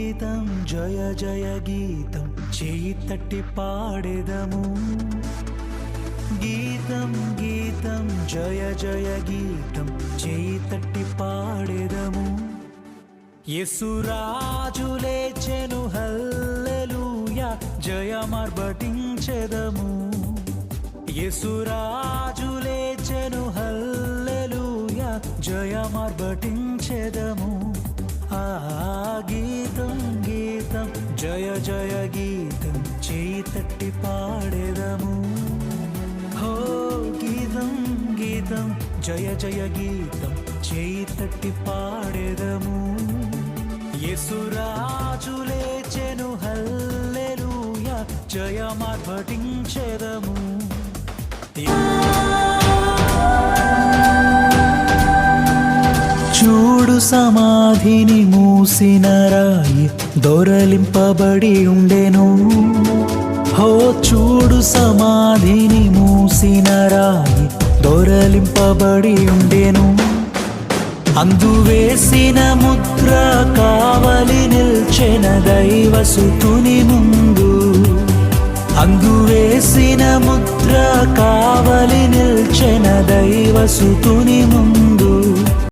గీతం జయ జయ గీతం చేయి తట్టి పాడెదము గీతం గీతం జయ జయ గీతం చేయి తట్టి పాడెదము యేసురాజు లేచెను హల్లెలూయా జయమార్భటించెదము యేసురాజు లేచెను హల్లెలూయా జయమార్భటించెదము ఆ గీతం గీతం జయ జయ గీతం చేయి తట్టి పాడెదము హో గీతం గీతం జయ జయ గీతం చేయి తట్టి పాడెదము యేసురాజు లేచెను హల్లెలూయా జయమార్భటించెదము చూడు సమాధిని మూసిన రాయి దొరలింపబడి ఉండెను హో చూడు సమాధిని మూసిన రాయి దొరలింపబడి ఉండెను అందు వేసిన ముద్ర కావలి నిల్చెన దైవసుతుని ముందు అందు వేసిన ముద్ర కావలి నిల్చెన దైవసుతుని ముందు